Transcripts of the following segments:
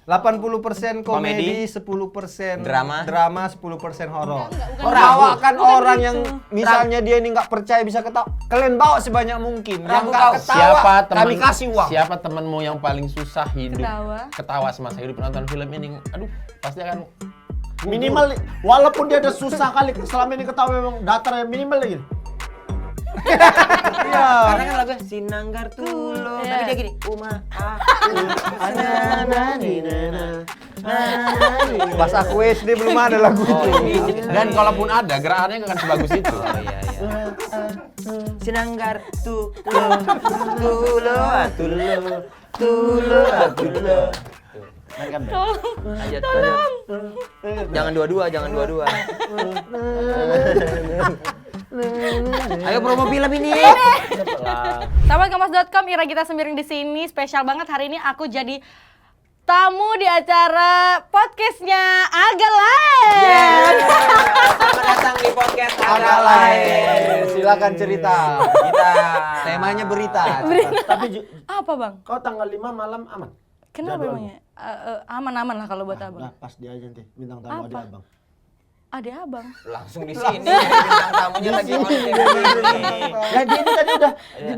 80% komedi, 10% drama, 10% horor. Tertawakan orang yang misalnya dia ini nggak percaya bisa ketawa, kalian bawa sebanyak mungkin. Yang nggak siapa ketawa, kami kasih uang. Siapa temanmu yang paling susah hidup? Ketawa Semasa hidup nonton film ini. Aduh, pasti akan Minimal, walaupun dia udah susah kali selama ini ketawa memang datar minimal lagi. Karena kan lagu Sinanggar Tulo, tapi dia gini, Uma Pas aku SD belum ada lagu itu. dan kalaupun ada gerakannya nggak akan sebagus itu. Sinanggar Tulo, Tulo. Tolong. Jangan dua-dua. Ayo promo film ini. Sahabat Kompas.com, Ira Gita Sembiring di sini. Spesial banget hari ini aku jadi tamu di acara podcastnya Agak Lain. Selamat datang di podcast Agak Lain. Silakan cerita. Kita Temanya berita. Tapi Apa bang? kau tanggal 5 malam aman? Kenapa Jadwalnya. emangnya? Aman-aman lah kalau buat abang. Nah, pas dia aja nanti bintang tamu Apa? adik abang. Ada abang. langsung di sini. Bintang tamunya lagi on di sini. Ya dia ini tadi udah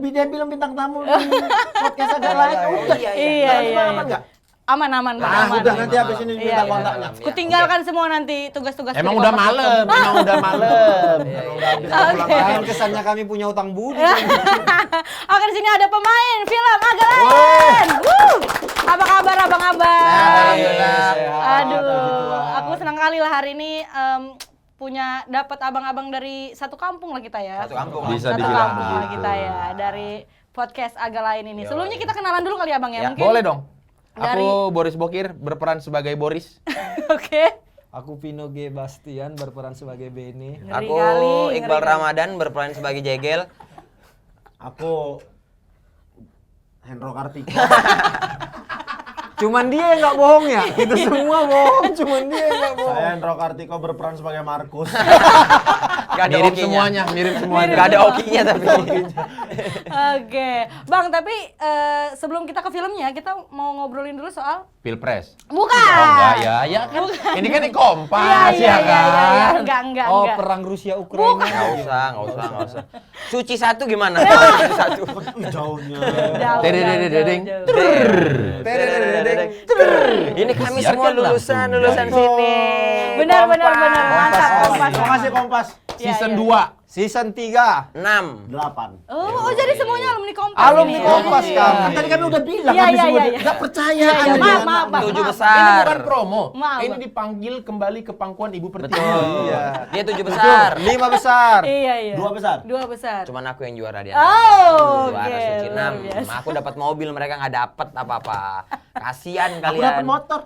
dia bilang bintang tamu di podcast Agak Lain. Udah. Iya. Aman enggak? Aman. Udah nanti habis ini minta kontaknya. Kutinggalkan semua nanti tugas-tugas. Emang dari udah Kompas.com. malam. Jangan kesannya kami punya utang budi. Oke, di sini ada pemain film Agak Lain. Wuh. Apa kabar abang-abang? Aduh, aku senang kali lah hari ini punya dapat abang-abang dari satu kampung lah kita ya. Satu kampung. Bisa Satu dibilang kampung lah begitu. kita ya dari podcast Agak Lain ini. Sebelumnya kita kenalan dulu kali ya Bang ya. Ya, Mungkin. Boleh dong. Dari- Aku Boris Bokir berperan sebagai Boris. Oke. Aku Pino G. Bastian berperan sebagai Beni. Ngeri Aku kali, Iqbal ngeri. Ramadan berperan sebagai Jegel. Aku Hendro Kartika. Cuman dia yang nggak bohong ya. Kita semua bohong. Cuman dia yang nggak bohong. Saya Hendro Kartiko berperan sebagai Markus. Gak ada Mirip okinya. semuanya. Gak ada okinya tapi. Oke. Bang, tapi sebelum kita ke filmnya, kita mau ngobrolin dulu soal Pilpres. bukan. Oh enggak ya kan. Ini kan di Kompas Iya, ya kan. Enggak. Oh, perang Rusia Ukraina. Gak usah. Suci satu gimana? Suci satu. Jauhnya. Dedeng. Ini kami Disiarkan semua lulusan langsung. sini. Benar. Mantap, Kompas. Terima kasih Kompas. Season Iya. 2. Season 3. 6. 8. Oh, jadi semuanya alumni Kompas. Alumni ini. Kompas kan. Kan tadi kami udah bilang Iya, kami iya, semua iya. enggak percaya. Iya, Anda maaf, jangan- maaf, Bang. 7 maaf. besar. Ini bukan promo. Maaf, Ini Bang. dipanggil kembali ke pangkuan Ibu Pertiwi. Betul. Dia 7 besar. 5 besar. Iya. 2 besar. 2 besar. Cuman aku yang juara dia. Oh, Juara oke. Suci 6. Luar biasa. Aku dapat mobil, mereka nggak dapat apa-apa. Kasian Aku dapat kalian. motor.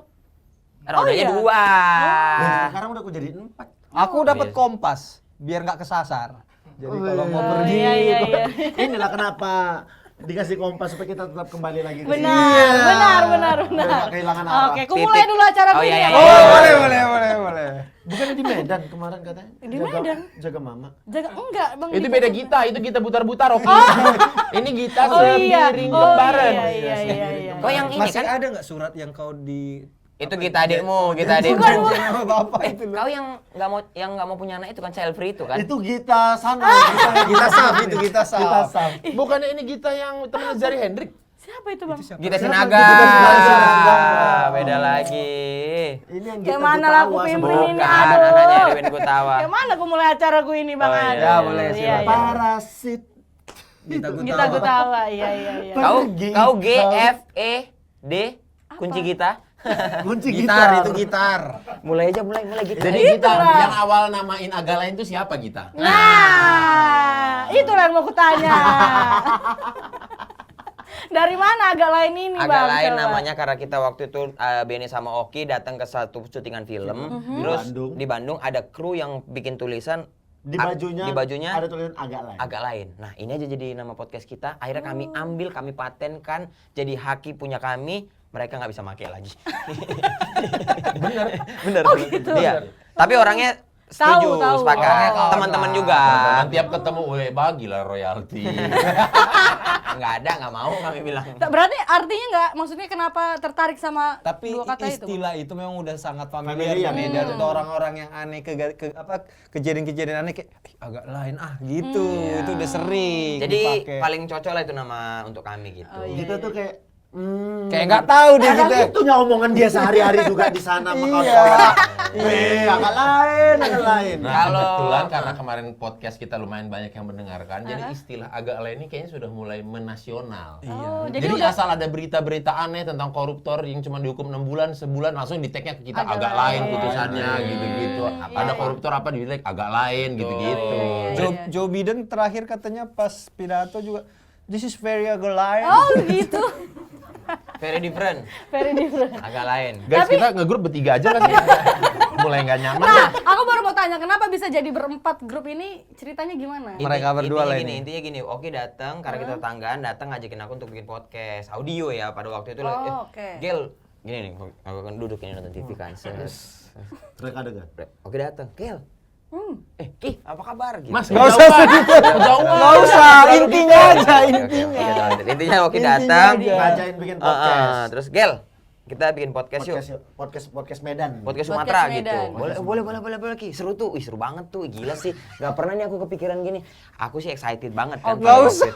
Rodanya iya? 2. Sekarang udah aku jadi 4. Aku dapat kompas biar nggak kesasar. Jadi kalau mau Oh, pergi iya. Inilah kenapa dikasih Kompas supaya kita tetap kembali lagi ke sini. Benar. Biar nggak kehilangan arah. Oke, ku mulai dulu acara Oh, gue iya, ini. iya, ya. iya. boleh. Bukannya di Medan kemarin katanya? Di Medan? Jaga mama. Jaga enggak, Bang. Itu di beda Kompas. Gita, itu Gita butar-butar Oki. Ini Gita Oh iya. sepiring Oh kembaran. iya. Kok yang ini Masih kan? ada nggak surat yang kau di Itu Gita adikmu, Gita adikmu. Bukan. sama bapak itu? Kau yang nggak mau punya anak itu kan child free itu kan? Itu Gita sana. Kita sah itu kita sah. Kita sah. Bukannya ini Gita yang temennya Zari Hendrik? Siapa itu, Bang? Gita Sinaga. Gita Sinaga. Beda lagi. Ini yang Kayak Gita mana lah aku Gutawa pimpin ini, Bukan, aduh. anaknya Erwin Gutawa. Kayak mana aku mulai acara gue ini, Bang? Oh, iya. Aduh. Ya, boleh, Iya, silakan. iya. Parasit. Kita Gutawa, iya. Kau G F E D kunci Gita. Kunci Gitar gitar. itu gitar. Mulai Gita. Jadi Gita Itulah. yang awal namain Agak Lain itu siapa Gita? Nah, itulah yang mau kutanya. Dari mana Agak Lain ini, Bang? Agak lain Coba. namanya karena kita waktu itu Benny sama Oki datang ke satu syutingan film. Terus Bandung. di Bandung ada kru yang bikin tulisan Di bajunya ada ada tulisan agak lain. agak lain. Nah, ini aja jadi nama podcast kita. Akhirnya kami ambil, kami patenkan jadi haki punya kami. Mereka nggak bisa pakai lagi. Bener. Oh, gitu. Iya. Tapi orangnya Setuju, Tahu. sepakat. Oh, Teman-teman kawan. juga. Dan tiap ketemu, weh bagilah royalti. Nggak ada, nggak mau kami bilang. Berarti artinya nggak, maksudnya kenapa tertarik sama Tapi dua kata itu? istilah itu memang udah sangat familiar Familiar. di Medan. Itu orang-orang yang aneh kejadian-kejadian aneh kayak "Ih, agak lain gitu. Itu udah sering Jadi dipakai. paling cocok lah itu nama untuk kami gitu. Kita tuh kayak kayak nggak tahu deh kadang kita. itunya omongan dia sehari-hari juga di sana sama Iya. kawan-kawan. Agak lain. Nah, Kalau- kebetulan karena kemarin podcast kita lumayan banyak yang mendengarkan, jadi istilah agak lain ini kayaknya sudah mulai menasional. Oh, Jadi, jadi udah asal ada berita-berita aneh tentang koruptor yang cuma dihukum 6 bulan, sebulan langsung di tag-nya ke kita agak lain putusannya gitu-gitu. Ada koruptor apa di tag agak lain gitu-gitu. Joe Biden terakhir katanya pas pidato juga this is very agak lain. oh gitu. Very different, Very different. agak lain. Guys, kita ngegrup bertiga aja kan sih? Mulai nggak nyaman. Nah, aku baru mau tanya, kenapa bisa jadi berempat grup ini? Ceritanya gimana? Mereka berdua lah ini. Intinya gini, Oki datang karena kita tetanggaan, datang ngajakin aku untuk bikin podcast audio ya pada waktu itu. Oh, oke. Gel, gini nih, aku kan duduk ini nonton TV kan. Mereka dengar. Oki datang, Gel. Ki, apa kabar? Gitu. Mas, Nggak usah sedikit. Nggak usah, intinya aja, Oke, intinya. intinya Oki datang. Ngajain bikin podcast. Terus Gel, kita bikin podcast yuk. Podcast Medan. Podcast Podcast Sumatera gitu. Medan. Boleh Ki. Seru tuh. Ih, seru banget tuh. Gila sih. Gak pernah nih aku kepikiran gini. Aku sih excited banget kan. Nggak usah.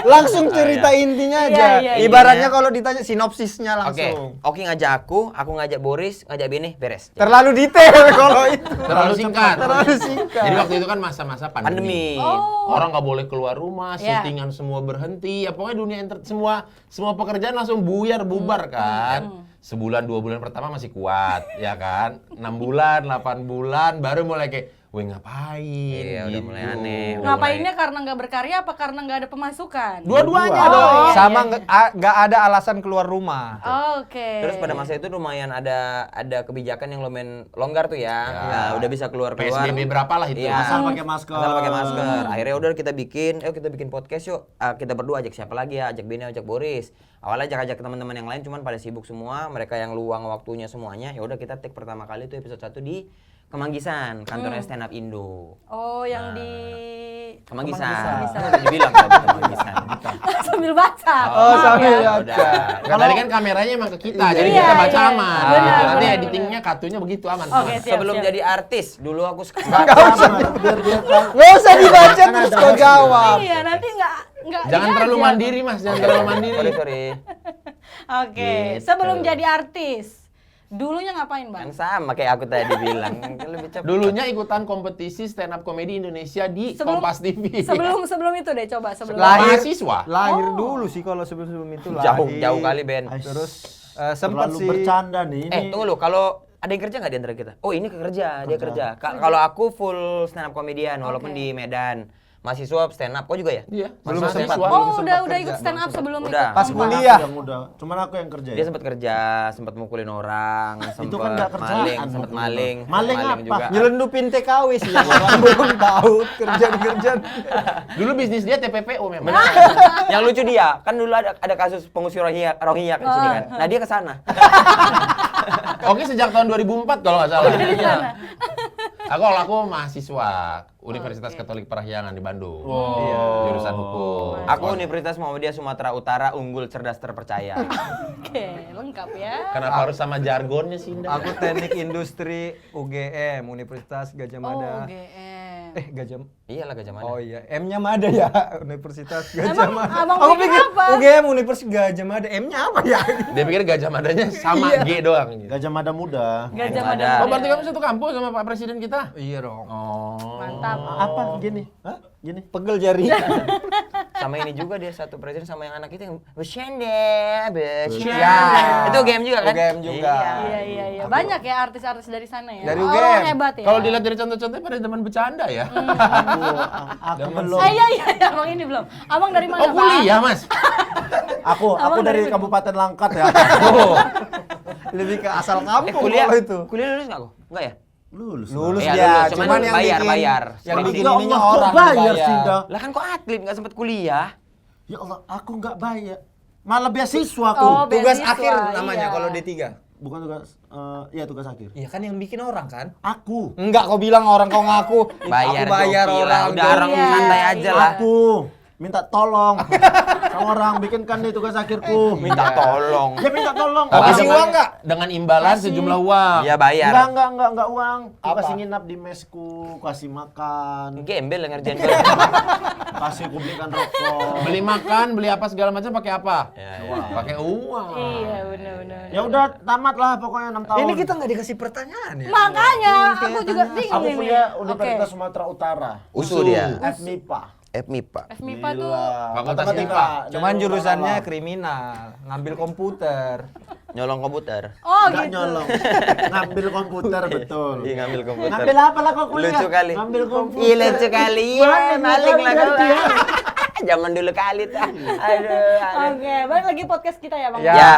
Langsung cerita intinya aja. Iya. Ibaratnya kalau ditanya sinopsisnya Oke, langsung. Oki ngajak aku ngajak Boris, ngajak Beni, beres. Terlalu detail kalau itu. terlalu singkat. Terlalu singkat. Jadi waktu itu kan masa-masa pandemi. Pandemi. Orang nggak boleh keluar rumah, Iya. syutingan semua berhenti. Ya pokoknya dunia semua pekerjaan langsung bubar kan. Sebulan 2 bulan pertama masih kuat, ya kan? 6 bulan, 8 bulan baru mulai kayak, weh ngapain? Iya, udah mulai aneh. Udah Ngapainnya karena nggak berkarya apa karena nggak ada pemasukan? Dua-duanya Dua. dong. Sama nggak ada alasan keluar rumah. Oke. Terus pada masa itu lumayan ada kebijakan yang lumayan longgar tuh ya. Nah, udah bisa keluar. PSBB berapa lah itu? Iya. Asal pakai masker. Asal pakai masker. Akhirnya udah kita bikin podcast yuk. Kita berdua ajak siapa lagi ya? Ajak Beni, ajak Boris. Awalnya ajak teman-teman yang lain cuman pada sibuk semua, mereka yang luang waktunya semuanya. Ya udah kita take pertama kali itu episode 1 di Kemanggisan, kantornya Stand Up Indo. Oh, yang di Kemanggisan. Dibilang tadi Kemanggisan. sambil baca. Oh, Maaf sambil ya. baca. Udah. Nggak, tadi kan kameranya emang ke kita, jadi Iya, kita baca iya. aman. Benar, Nanti benar, editingnya kartunya begitu aman. Oke, siap. Sebelum jadi artis, dulu aku Biar dia tahu. Nggak usah dibaca terus kau jawab. Iya, nanti nggak Jangan ini terlalu aja. mandiri mas, jangan terlalu mandiri. sorry. Oke, Gitu. sebelum jadi artis, dulunya ngapain, Kan Bang? sama kayak aku tadi bilang. Kan lebih cepat. Dulunya ikutan kompetisi stand up comedy Indonesia di Kompas TV. Sebelum itu deh, coba sebelum. Mahasiswa. Lahir dulu sih kalau sebelum itu Jauh kali Ben. Terus sempat Terlalu sih bercanda nih. Ini Tunggu lu, kalau ada yang kerja nggak di antara kita? Oh ini kerja, dia kerja. Kalau aku full stand up comedian, walaupun Oke. di Medan. Mahasiswa stand up, kok juga ya? Iya, Belum mahasiswa. sempat. Oh, sempat udah kerja, ikut stand up sebelum Udah. ikut Pas Kompas. kuliah. yang muda. Cuman aku yang kerja. Dia Ya? sempat kerja, sempat mukulin orang, Itu kan nggak kerjaan, maling, sempat mukulin maling, orang. Maling sempet apa? juga. nyelundupin TKW sih yang orang belum tahu kerjaan. Dulu bisnis dia TPPO memang. Yang lucu dia, kan dulu ada kasus pengusir Rohingya ke sini kan. Nah, dia ke sana. Oke, sejak tahun 2004 kalau nggak salah. Di Iya. sana. Aku mahasiswa Universitas Katolik Parahyangan di Bandung. Iya, jurusan hukum. Aku Universitas Muhammadiyah Sumatera Utara, unggul, cerdas, terpercaya. Oke, lengkap ya. Kenapa harus sama jargonnya sih, Indah? Aku teknik industri UGM Universitas Gajah Oh, Mada. GM. Gajah. Iyalah Gajah Mada. Oh iya, M-nya Mada ya, Universitas Gajah Emang Mada. abang Aku pikir pikir apa? UGM Universitas Gajah Mada, M-nya apa ya? Dia pikir Gajah Madanya sama G doang. Gitu. Gajah Mada muda. Gajah Mada. Mada. Oh, berarti kamu satu kampus sama Pak Presiden kita? Iya dong. Oh. Mantap. Apa gini? Hah? Gini. Pegel jari. Sama ini juga dia satu presiden sama yang anak itu yang bercanda. Ya. Itu game juga kan? UGM juga. Iya. Banyak ya artis-artis dari sana ya. Dari Oh, UGM. hebat ya. Kalau dilihat dari contoh-contohnya pada teman bercanda ya. Aku belum. Iya, abang ini belum. Abang dari mana, Oh, kuliah, Mas. Aku Abang dari dari- Kabupaten Langkat ya. Oh. Lebih ke asal kampung Kuliah kalau itu. Kuliah lulus nggak kok? Enggak ya? Lulus. Lulus Iya, dia, lulus. cuman Cuman yang bayar. yang Skripsi. bikin Ya ininya Allah, orang kok bayar dibayar. sih, Dah? Lah kan kok atlet nggak sempet kuliah? Ya Allah, aku nggak bayar. Malah beasiswa aku. Oh, Tugas beasiswa, akhir namanya iya. kalau D3. Bukan tugas, iya tugas akhir. Iya kan yang bikin orang kan? Aku. Enggak, kau bilang orang, kau ngaku. Bayar, Aku bayar joki lah. orang. Udah orang Iya, santai aja lah. Aku minta tolong sama orang bikinkan nih tugas akhirku. Minta tolong. Ya minta tolong. Tapi Kasih dengan- uang nggak? Dengan imbalan sejumlah uang. Iya bayar. Enggak uang. Aku Apa? kasih nginap di mesku, kasih makan, Gembel yang ngerjain gue. kasih ku belikan rokok. Beli makan, beli apa segala macam pakai apa? Ya, Pakai uang. Iya, benar. Ya udah tamat lah pokoknya 6 tahun. Ini kita nggak dikasih pertanyaan ya? Makanya aku juga bingung Aku ini. kuliah Oke. Universitas Sumatera Utara. Usul dia. FMIPA. FMIPA. FMIPA tuh Fakultas Matematika. Cuman Dan jurusannya ilmu kriminal, ngambil komputer. Nyolong komputer. oh Nggak gitu. nyolong. Ngambil komputer betul. Iya ngambil komputer. Ngambil apa lah kok kuliah? Lucu kali. Ngambil komputer. Iya lucu kali. Mana Maling lah kau. berarti ya? Zaman dulu kali tuh. Aduh. Oke, balik lagi podcast kita ya, Bang. Ya. Ya.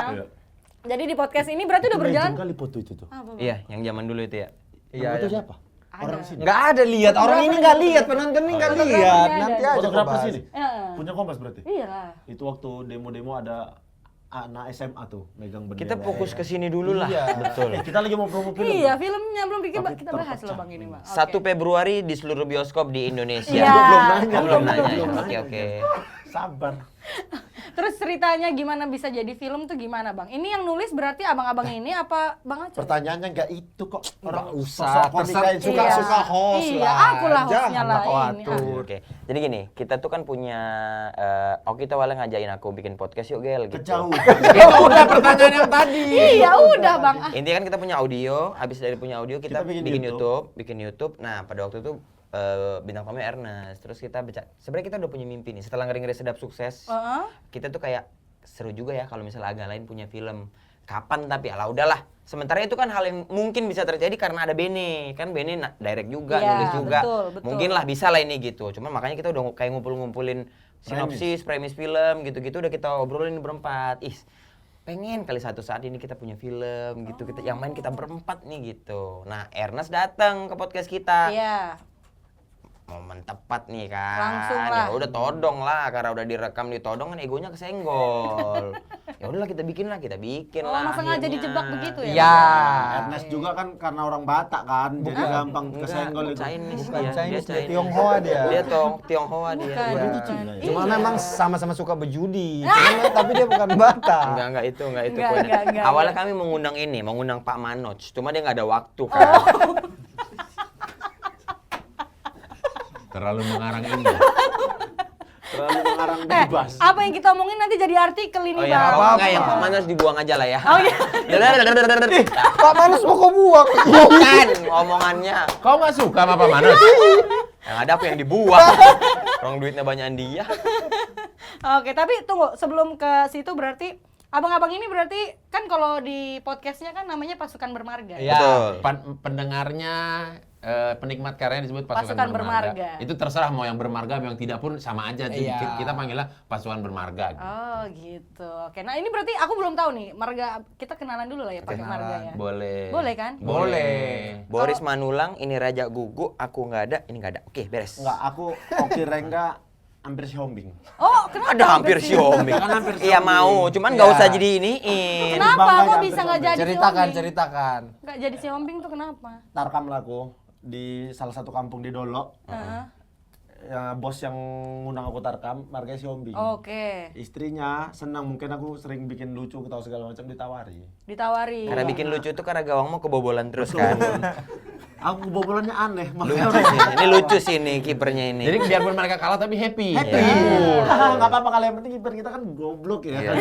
Jadi di podcast ini berarti udah berjalan. Legend kali foto itu tuh. Apa, Bang? Iya, yang zaman dulu itu ya. Iya. Itu iya. siapa? Orang sini. Nggak ada lihat, orang ini nggak lihat, penonton ini nggak Fotografernya lihat. ada. Nanti aja kau Fotografer bahas. sini. Heeh. Punya Kompas berarti? Iya lah. Itu waktu demo-demo ada anak SMA tuh megang bendera. Kita fokus ke sini dulu lah. Iya. Betul. Kita lagi mau promo film. Iya, filmnya belum bikin, Tapi kita bahas terpecah. loh Bang ini, Bang. 1 Februari di seluruh bioskop di Indonesia. Iya. Gua belum nanya. Oh, belum nanya. Belum ya? nanya. Oke. Sabar. Terus ceritanya gimana bisa jadi film tuh gimana, Bang? Ini yang nulis berarti abang-abang ini apa Bang Aceh? Pertanyaannya nggak itu kok. Nggak usah, sosok komika yang suka-suka Iya. host Iya, lah. aku lah hostnya Jangan lah kau ini. atur. Oke. Jadi gini, kita tuh kan punya kita awalnya ngajain aku bikin podcast yuk, Gel gitu. Kejauh. Itu udah pertanyaan yang tadi. Iya, udah Bang. Ah. Intinya kan kita punya audio, habis dari punya audio kita, Kita bikin bikin YouTube. Nah, pada waktu itu bintang tamu Ernest. Terus kita sebenarnya kita udah punya mimpi nih. Setelah ngeri-ngeri sedap sukses, Heeh. kita tuh kayak seru juga ya kalau misalnya agak lain punya film. Kapan tapi ala udahlah. Sementara itu kan hal yang mungkin bisa terjadi karena ada Bene. Kan Bene direct juga, Iya, nulis juga. betul. Mungkin lah bisa lah ini gitu. Cuman makanya kita udah kayak ngumpulin sinopsis, premis film gitu-gitu udah kita obrolin berempat. Pengen kali satu saat ini kita punya film gitu. Kita yang main kita berempat nih gitu. Nah, Ernest datang ke podcast kita. Iya. Momen tepat nih kan. Langsung lah. Ya udah todong lah karena udah direkam ditodong kan egonya kesenggol. Ya udahlah kita bikin lah. Oh, lah. masa sengaja akhirnya. dijebak begitu ya? Iya. Ernest juga kan karena orang Batak kan, jadi gampang Enggak, kesenggol itu. Chinese Bukan dia. Chinese, Dia dia Tionghoa dia. Dia Tionghoa dia. Bukan, Iya. bukan. Cuma Iya. memang sama-sama suka berjudi. Tapi dia bukan Batak. Enggak itu Enggak, poinnya. enggak. Awalnya kami mengundang Pak Manoj, cuma dia nggak ada waktu Oh. kan. Terlalu mengarang ini. Terlalu mengarang bebas. Apa yang kita omongin nanti jadi artikel ini, Oh ya, Bang. apa-apa. enggak yang Pak Manoj dibuang aja lah ya. Oh iya. Pak Manus mau kau buang. Bukan omongannya. Kau nggak suka sama Pak Manus? Yang ada apa yang dibuang. Orang duitnya banyakan dia. Oke, tapi tunggu, sebelum ke situ berarti abang-abang ini berarti kan kalau di podcastnya kan namanya Pasukan Bermarga. Iya. Betul. Pendengarnya penikmat karyanya disebut Pasukan pasukan Bermarga. bermarga. Itu terserah mau yang bermarga mau yang tidak pun sama aja. Iya. Kita panggilnya pasukan bermarga. Gitu. Oh gitu. Oke, nah ini berarti aku belum tahu nih marga, kita kenalan dulu lah ya pakai marga ya. Boleh. Boleh kan? Boleh. Boris Manulang, ini Raja Gugu, aku nggak ada, ini nggak ada. Oke, beres. Enggak, aku Oki Rengga hampir si Hombing. Oh, kenapa? Ada hampir si Homi. Kan hampir si Iya Homi. mau, cuman nggak Iya. usah jadi iniin. Kenapa? Bangga Kok ya, bisa nggak hampir jadi Ceritakan, si Hombing? ceritakan. Nggak jadi si Hombing tuh kenapa? Tarkam lah aku di salah satu kampung di Dolo. Heeh. Ya, bos yang ngundang aku tarkam, marganya si Hombing. Oke. Istrinya senang, mungkin aku sering bikin lucu, ketawa segala macam, ditawari. Ditawari. Karena bikin lucu tuh karena gawang mau kebobolan terus kan. Aku kebobolannya aneh, Lucu makanya sih. Ini lucu sih nih kipernya ini. Jadi biarpun mereka kalah tapi happy. happy. Iya. Nggak apa-apa, kalau yang penting kiper kita kan goblok ya. Iya.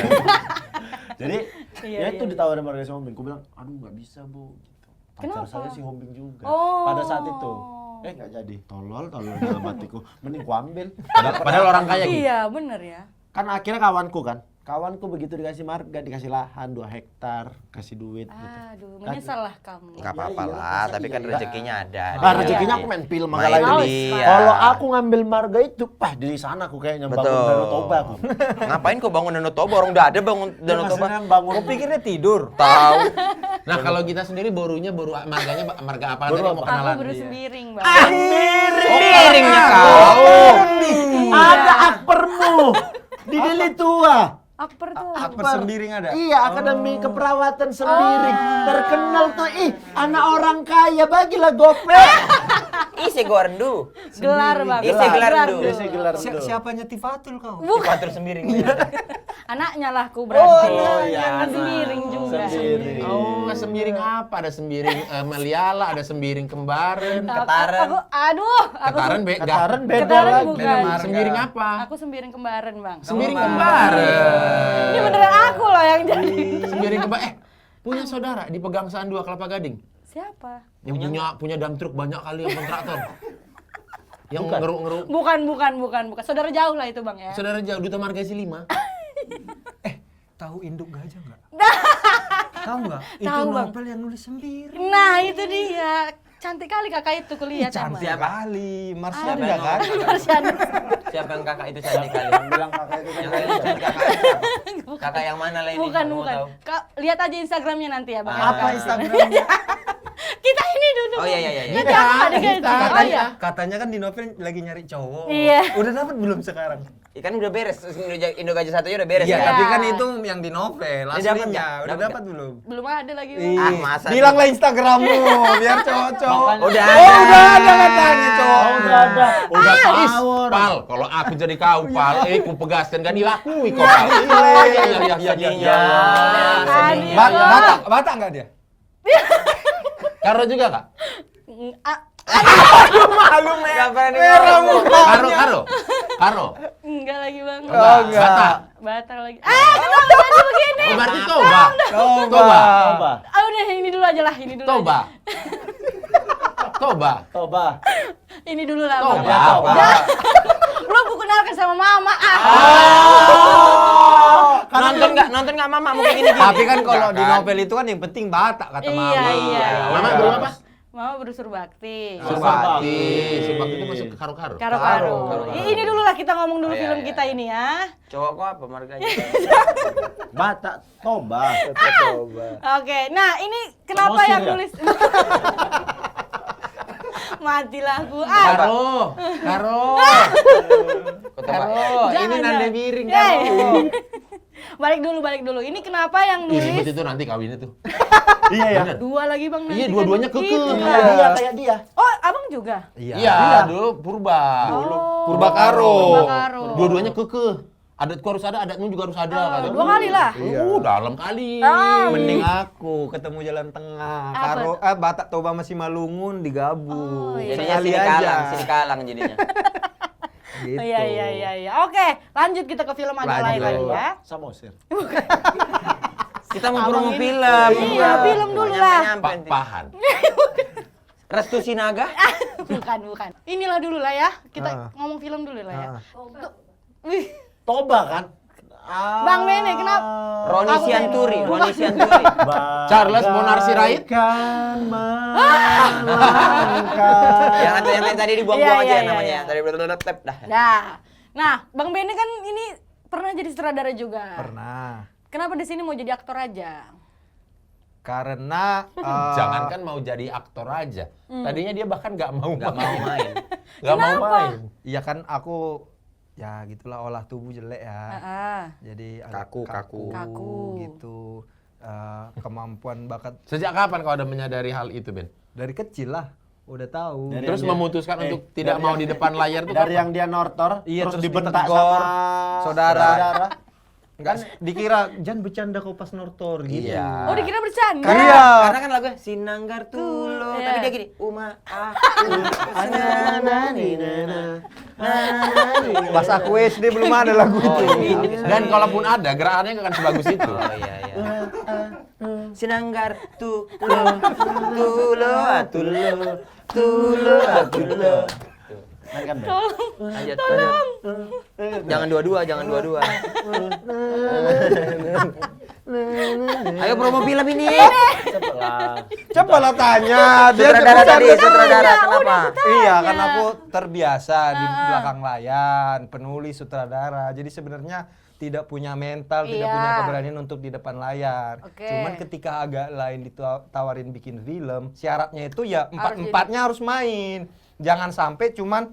Jadi Iya, ya iya, itu iya. ditawarin marga si Hombing. Aku bilang, aduh nggak bisa bu. Gitu. Pacar Kenapa? saya si Hombing juga. Oh. Pada saat itu. Nggak jadi. Tolol dalam hatiku. Mending ku ambil. Padahal orang kaya gitu. Iya, bener ya. Kan akhirnya kawanku kan. Kawanku begitu dikasih marga, dikasih lahan 2 hektar, kasih duit gitu. Aduh, menyesal lah kamu. Nggak apa-apa Iya, lah, masa tapi iya, kan iya. rezekinya ada. Ah, rezekinya aku main film Main malah ini. dia. Kalau aku ngambil marga itu, di sana aku kayaknya bangun Betul. Danau Toba aku. Ngapain kok bangun Danau Toba? Orang udah ada bangun Danau Toba. Maksudnya bangun. Kau pikirnya tidur? Tahu. Nah kalau kita sendiri boru marganya marga apa Boru tadi mau apa? kenalan? Aku baru sembiring, Bang. Miringnya kau. Ada akpermu di Deli Tua. Akper tuh. Akper Sembiring ada? Iya, Akademi Keperawatan Sembiring. Terkenal tuh. Ih, anak orang kaya, bagilah gope. Ise Gordu. Gelar bang. Ise gelar du. Isi gelar tuh. Siapanya Tifatul kau? Patur Sembiring. Anaknya lah ku berarti. iya, Yang Sembiring juga. Sembiring. Oh, sembiring apa? Ada sembiring Meliala, ada sembiring Kembaran. Ketaran. Aduh, aku Ketaran beda. Ketaran beda Ketaran lagi. bukan. Sembiring apa? Aku Sembiring kembaran bang. Sembiring Kembaran. Ini beneran aku loh yang jadi. Sembiring Kembaran. Punya saudara di Pegangsaan 2 Kelapa Gading. Siapa? Yang punya dump truck banyak kali yang kontraktor. Yang ngeruk-ngeruk. Bukan. Saudara jauh lah itu bang ya. Saudara jauh Duta Margasi 5. Tahu induk gajah nggak? Tahu nggak? Itu Tahu, Bang. novel yang nulis Sembiring. Nah itu dia. Cantik kali kakak itu kulihat Cantik Siapa? kali, Siapa Marsyanda yang kan? Marsyanda. Siapa yang kakak itu cantik kali? Bilang kakak itu Yang kali cantik kakak siapa? Kakak yang mana lah ini? Bukan. Aku mau tahu. Lihat aja Instagramnya nanti ya bang. Apa Instagramnya? Kita ini duduk. Oh iya. Nanti aku ada kayak gitu. Oh iya. Katanya kan di novel lagi nyari cowok. Iya. Udah dapat belum sekarang? Ikan udah beres, Indo Gajah Satunya udah beres. Iya, ya? tapi kan itu yang di novel. Dia dapat Aslinya nggak? udah Dapat dapat belum? Belum ada lagi. Ih, Bang. masa bilanglah Instagrammu biar cowok-cowok. Udah Oh, ada. udah ada katanya cowok. Udah ada. Udah tahu. Pal, kalau aku jadi kau, Pal, ku pegaskan gak dilakui kok, Pal. Iya. Sedihnya. Aduh. Batak nggak dia? Karo juga kak? Malu Gak berani merah ngomong. mukanya. Karo. Enggak lagi bang. Oh, enggak. Batak. Batal lagi. Kenapa jadi begini? Oh, berarti Toba. Coba. Coba. Udah ini dulu aja lah. Ini dulu. Toba. aja. Toba. Coba. Ini dulu lah. Toba. Bang. Toba. Belum ku kenalkan sama mama. Nonton nggak mama mau gini gini. Tapi kan kalau di Enggak kan? novel itu kan yang penting Batak kata mama. Iya. Mama belum apa? Mama berunsur bakti. Surbakti. Surbakti itu masuk ke karo-karo. Karo-karo. Ini dulu lah kita ngomong dulu Oh, iya, film iya, kita iya. ini ya. Cowok kok apa marganya? Batak. Toba. Oke, nah ini kenapa Emosir yang ya? nulis? Matilah aku. Karo. Jangan, Ini nanda miring, Hey. Karo. Balik dulu. Ini kenapa yang Ih, ribet nulis? itu nanti kawinnya tuh. Iya ya. Bener. Dua lagi bang. nanti Iya, kan. dua-duanya kekeh. Gitu Kayak kan. dia, kayak dia. Oh, abang juga. Iya, dulu Purba. Oh, Purba Karo. Purba Karo. Dua-duanya kekeh. Adatku harus ada, adatmu juga harus ada. kata. Dua kali lah. Dalam kali. Mending aku ketemu jalan tengah. Apa? Karo Batak Toba masih Malungun digabung. Oh, iya. Jadinya Sekali sini kalang jadinya. Gitu. Oh, iya. Oke, lanjut kita ke film agak lain lagi ya. Samosir. Kita mau promo film. Iya, film dulu lah. Nyampe. Pahan. Restu Sinaga. Bukan. Inilah dulu lah ya. Kita ngomong film dulu lah ya. Wih, Toba kan? Bang Bene, kenapa? Roni Aku Sianturi. Bene. Roni Sianturi. Charles Bonar Sirait. Yang tadi dibuang-buang Iya, aja iya, namanya. iya. Tadi tep dah. Nah, Bang Bene kan ini pernah jadi sutradara juga. Pernah. Kenapa di sini mau jadi aktor aja? Karena Jangankan mau jadi aktor aja. Tadinya dia bahkan nggak mau main. Nggak mau Kenapa? main. ya kan aku ya gitulah olah tubuh jelek ya. Ah, Jadi agak Kaku. gitu. Kemampuan bakat Sejak kapan kau ada menyadari hal itu, Ben? dari kecil lah udah tahu. Dari Terus yang dia- memutuskan untuk tidak dari mau yang- di depan layar tuh Dari kapan? yang dia nortor, Iya, terus terus dibentak ditegor, sama saudara. saudara. Dikira jangan bercanda kau pas nortor gitu. Iya. Oh, dikira bercanda. Iya. Karena kan lagunya Sinanggar Tulo, Iya. tapi dia gini, Uma aku. Pas aku SD belum ada lagu itu. Dan kalaupun ada, gerakannya nggak akan sebagus itu. Oh iya. Sinanggar Tulo, Tulo. Kan, Ben? Lanjut. Jangan dua-dua. Ayo promo film ini. Cobalah tanya. Sutradara bukan- tadi, sutradara kenapa? Iya, kan aku terbiasa di belakang layar, penulis sutradara. Jadi sebenarnya tidak punya mental, tidak Iya. punya keberanian untuk di depan layar. Oke. Cuman ketika agak lain ditawarin bikin film, syaratnya itu ya Harus empatnya harus main. Jangan sampai cuman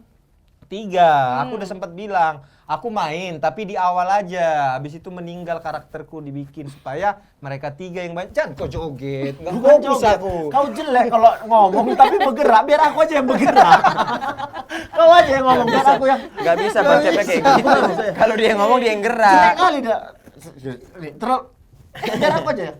3. Aku udah sempat bilang, aku main tapi di awal aja. Habis itu meninggal karakterku dibikin supaya mereka 3 yang banyak. Jangan kau joget. Enggak Bukan fokus joget. aku. Kau jelek kalau ngomong tapi bergerak, biar aku aja yang bergerak. Kau aja yang ngomong, biar aku yang Nggak bisa konsepnya kayak gitu. Kalau dia yang ngomong dia yang jelek gerak. kali dah. Terus biar aku aja ya.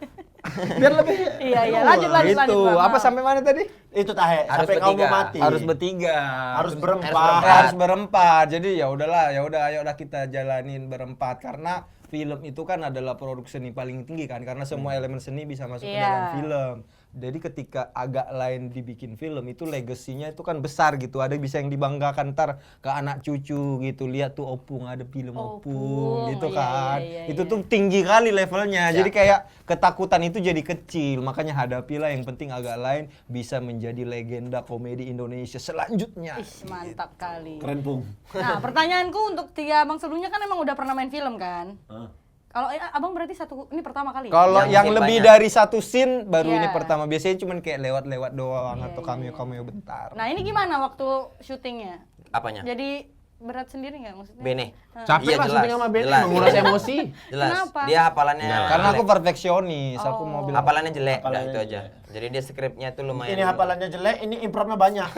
Biar lebih. Iya, lanjut. Gitu. Bang. Apa sampai mana tadi? Itu tahe, Harus sampai kau mau bertiga. mati. Harus bertiga. Harus berempat. Harus berempat. Jadi ya udahlah, ayo udah kita jalanin berempat karena film itu kan adalah produk seni paling tinggi kan karena semua elemen seni bisa masuk ke Iya. dalam film. Jadi ketika agak lain dibikin film itu legasinya itu kan besar gitu. Ada bisa yang dibanggakan ntar ke anak cucu gitu. Lihat tuh Opung ada film Opung gitu iya, kan. iya, Itu iya. tuh tinggi kali levelnya. Jadi kayak ketakutan itu jadi kecil. Makanya hadapilah yang penting agak lain bisa menjadi legenda komedi Indonesia selanjutnya. Ih, mantap kali. Keren Pung. Nah, pertanyaanku untuk 3 abang sebelumnya kan emang udah pernah main film kan? Kalau abang berarti ini pertama kali? Kalau Yang yang scene lebih banyak. dari satu scene baru Iya. ini pertama. Biasanya cuman kayak lewat-lewat doang Iya, atau iya, cameo-cameo bentar. Nah, ini gimana waktu syutingnya? Apanya? Jadi berat sendiri nggak maksudnya? Bene. Capek Iya, lah jelas, syuting sama Bene, jelas. menguras emosi. Jelas. Kenapa? Dia hafalannya Karena aku jelek. perfeksionis, aku mau bilang hafalannya jelek, udah Hafalannya itu aja. Jadi dia skripnya tuh lumayan. Ini hafalannya jelek, ini improvnya banyak.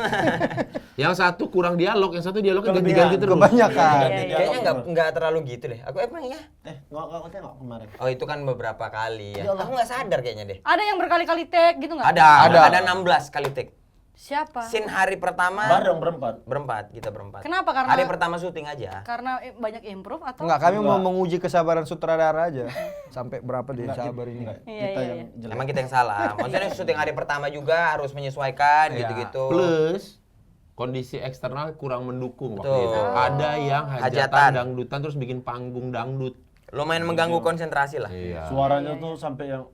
Yang satu kurang dialog, yang satu dialognya Kelebihan. ganti-ganti terus. kebanyakan. Iya, iya. Kayaknya nggak terlalu gitu deh. Aku emang ya. Nggak tengok kemarin. Oh itu kan beberapa kali Ya ya. Allah. Aku nggak sadar kayaknya deh. Ada yang berkali-kali take gitu nggak? Ada 16 kali take. Siapa? Scene hari pertama Bareng berempat. kita berempat. Kenapa? Karena Hari pertama syuting aja. karena banyak improve atau? Enggak, kami mau menguji kesabaran sutradara aja. Sampai berapa dia sabar ini. Iya, Kita iya, yang iya. jelek. Emang kita yang salah. Maksudnya syuting hari pertama juga harus menyesuaikan Iya. gitu-gitu. Plus kondisi eksternal kurang mendukung waktu Betul. itu. Ada yang hajatan, Hajatan. dangdutan terus bikin panggung dangdut. Lumayan mengganggu konsentrasi lah. Iya. Suaranya tuh sampai yang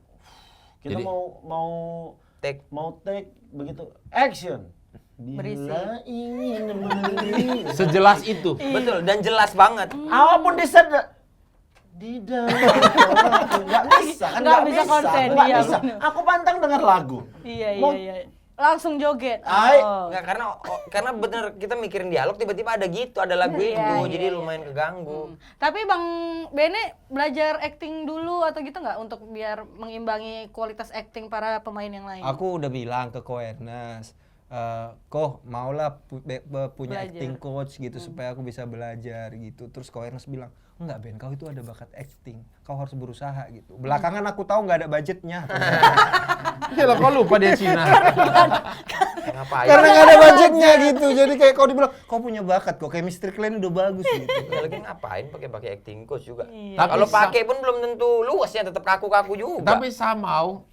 kita Jadi- Take. mau take begitu action. Berisik. Bila ingin membeli. Sejelas itu. Betul dan jelas banget. Apapun disadar di dalam nggak bisa kan Nggak bisa konsen, nggak iya, bisa. bener. Aku pantang dengar lagu. Iya, Mau- iya. Langsung joget. Ay. Oh. Enggak karena bener kita mikirin dialog tiba-tiba ada gitu, ada lagu Iya, itu. iya, Jadi iya. lumayan keganggu. Tapi Bang Bene belajar acting dulu atau gitu nggak untuk biar mengimbangi kualitas acting para pemain yang lain? Aku udah bilang ke Ko Ernest, Ko maulah punya Belajar. acting coach gitu supaya aku bisa belajar gitu. Terus Ko Ernest bilang, enggak Ben, kau itu ada bakat acting, kau harus berusaha gitu. Belakangan aku tahu nggak ada budgetnya. Gila, kok lupa dia Cina. Ngapain? Karena nggak ada budgetnya gitu. Jadi kayak kau dibilang, kau punya bakat kok, chemistry kalian udah bagus gitu. Ya, lagi ngapain pakai acting coach juga. Iya. Tapi Kalau sa- pakai pun belum tentu luasnya, tetap kaku-kaku juga. Tapi somehow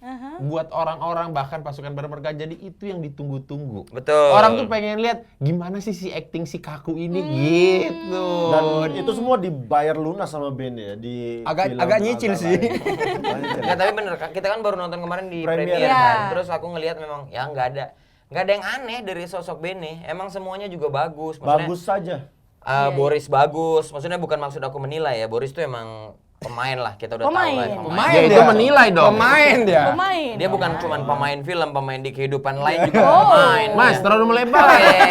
buat orang-orang bahkan pasukan bermerga jadi itu yang ditunggu-tunggu. Betul. Orang tuh pengen lihat gimana sih si acting si kaku ini gitu. Dan itu semua dibayar lunas sama band ya di Agak nyicil sih. Ya tapi bener, kita kan baru nonton kemarin di Premier. premier Iya. kan. Terus aku ngelihat memang ya nggak ada yang aneh dari sosok Bene. Emang semuanya juga bagus. Maksudnya, Bagus saja. Boris bagus. Maksudnya bukan maksud aku menilai ya. Boris tuh emang pemain lah. Kita udah Pemain. tahu lah. Pemain Ya, itu dia. menilai dong. Pemain dia. Pemain. Dia bukan cuma pemain film, pemain di kehidupan lain juga Oh. pemain. Mas, terlalu melebar.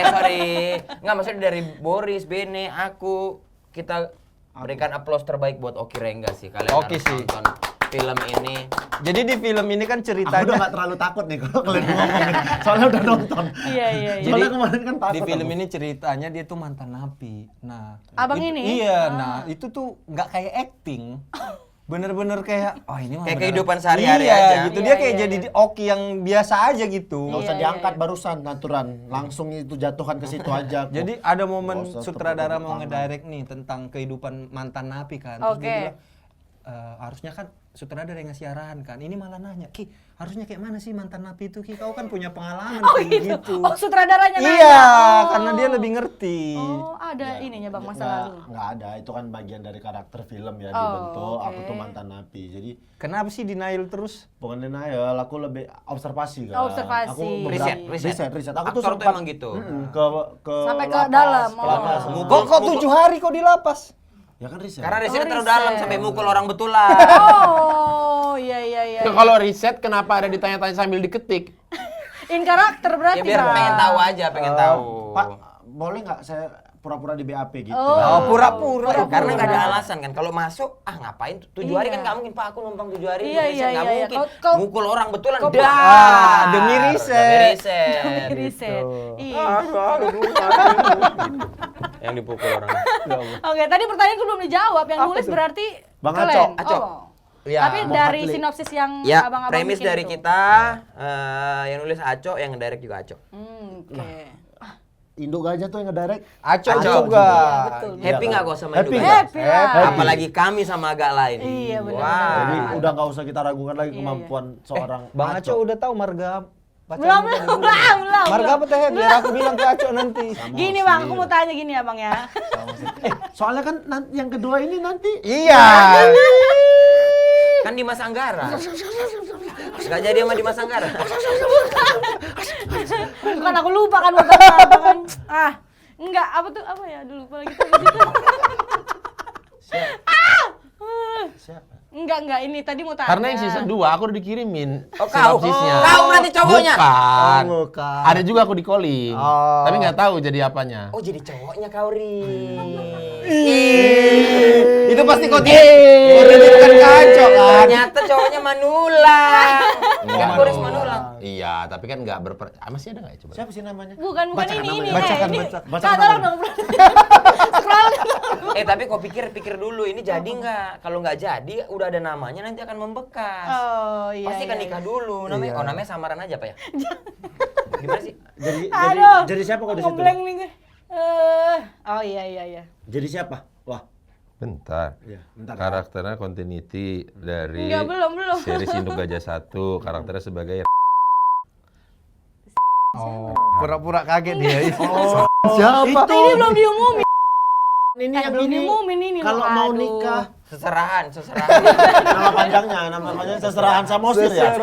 Sorry. Nggak, maksudnya dari Boris, Bene, aku, kita berikan aplaus terbaik buat Oki Rengga sih. Kalian Oki harus sih. nonton film ini. Jadi di film ini kan Aku udah ceritanya nggak terlalu takut nih kalau kalian ngomongin. Soalnya udah nonton. Iya, iya, iya. Soalnya kemarin kan takut. di film aku. ini ceritanya dia tuh mantan napi. Nah, Abang itu- ini? Iya, nah itu tuh nggak kayak acting. Bener-bener kayak, oh ini mah Kayak beneran- kehidupan sehari-hari iya, aja. gitu. Iya, Dia kayak iya, jadi iya. Oki yang biasa aja gitu. Nggak usah Iya, diangkat iya. barusan naturan, langsung itu jatuhkan ke situ aja. aku. Jadi ada momen Nggak usah sutradara tepuk mau tangan. ngedirect nih tentang kehidupan mantan napi kan. Terus dia Oke. bilang, harusnya kan sutradara yang ngasih arahan kan. Ini malah nanya, Ki, harusnya kayak mana sih mantan napi itu Ki? Kau kan punya pengalaman Oh kayak gitu. gitu. Oh, sutradaranya nanya. Iya, Oh. karena dia lebih ngerti. Oh, ada ininya Bang masa lalu. Nggak ada, itu kan bagian dari karakter film ya Oh, dibentuk. oke. Aku tuh mantan napi, jadi Kenapa sih denial terus? bukan denial, aku lebih observasi kan. Observasi. Aku beberapa- Riset. riset. Aku tuh Aktor tuh sempat emang gitu. ke Sampai ke lapas, dalam, ke oh. lapas. Kok 7 hari kok di lapas? Ya kan riset. Karena risetnya terlalu riset. dalam sampai mukul orang betulan. Oh, iya, iya, iya. Kalau riset kenapa ada ditanya-tanya sambil diketik? In karakter berarti, Ya biar Bang. pengen tahu aja, pengen tahu. Pak, boleh nggak saya pura-pura di BAP gitu. Oh, pura-pura. Karena nggak ada alasan kan. Kalau masuk, ngapain 7 hari kan nggak mungkin Pak aku numpang 7 hari. Iya, Indonesia, iya, nggak iya. mungkin. Kau- Mukul orang betulan. kau- Demi riset. riset. Riset. Iya. Yang dipukul orang. Oke, tadi pertanyaanku belum dijawab. Yang nulis berarti Bang kalian. Aco. Oh. Ya. Tapi dari Muhatli. sinopsis yang Ya, abang-abang premis bikin dari itu. kita, yang nulis Aco, yang ngedirect juga Aco. Oke. Indo Gajah tuh yang ngedirect. Aco Aco juga. Iya, betul. Happy nggak kok sama Happy Indo nggak? Gajah? Happy lah. Apalagi kami sama agak lain. Iya, benar. Wah. Jadi udah nggak usah kita ragukan lagi Iya, kemampuan seorang Bang Aco udah tahu marga Belum. Marga apa teh? Biar aku bilang ke Aco nanti. Gini bang, aku mau tanya gini ya bang ya. Soalnya kan yang kedua ini nanti Iya. Kan Dimas Anggara. Gak jadi sama Dimas Anggara. Bukan aku lupa kan waktu apa kan. Enggak, apa tuh apa ya dulu lupa lagi tuh. siapa? Enggak, ini tadi mau tanya. Karena yang season 2 aku udah dikirimin Oh, kau. sinopsisnya. Kau berarti cowoknya. Bukan. Oh, bukan. Ada juga aku di calling. Oh. Tapi nggak tahu jadi apanya. Oh, jadi cowoknya kau, Ri. Itu pasti kau titipkan ke Aco kan. Ternyata cowoknya Manulang. Kan Boris Manulang. Iya, tapi kan nggak masih ada nggak ya coba? Siapa sih namanya? Bukan Bacakan ini. namanya. Bacakan, ini. bacakan. Bacakan Kak, tolong namanya. dong. Scroll. Tapi kau pikir dulu ini jadi nggak? Kalau nggak jadi, udah ada namanya nanti akan membekas. Oh iya. Pasti kan iya, nikah dulu. Namanya, namanya samaran aja Pak ya? Gimana sih? Jadi siapa kau di situ? Ngeblank nih gue. Oh iya. Jadi siapa? Wah, Bentar. iya, bentar. Karakternya continuity dari Enggak, belum. series Induk Gajah 1, karakternya sebagai Oh, pura-pura kaget dia. Siapa? Ini belum diumumin. Ini Eh, yang belum ini. diumumin ini Kalau loh, mau aduh. nikah, Seserahan. nama panjangnya, namanya Seserahan Samosir ya?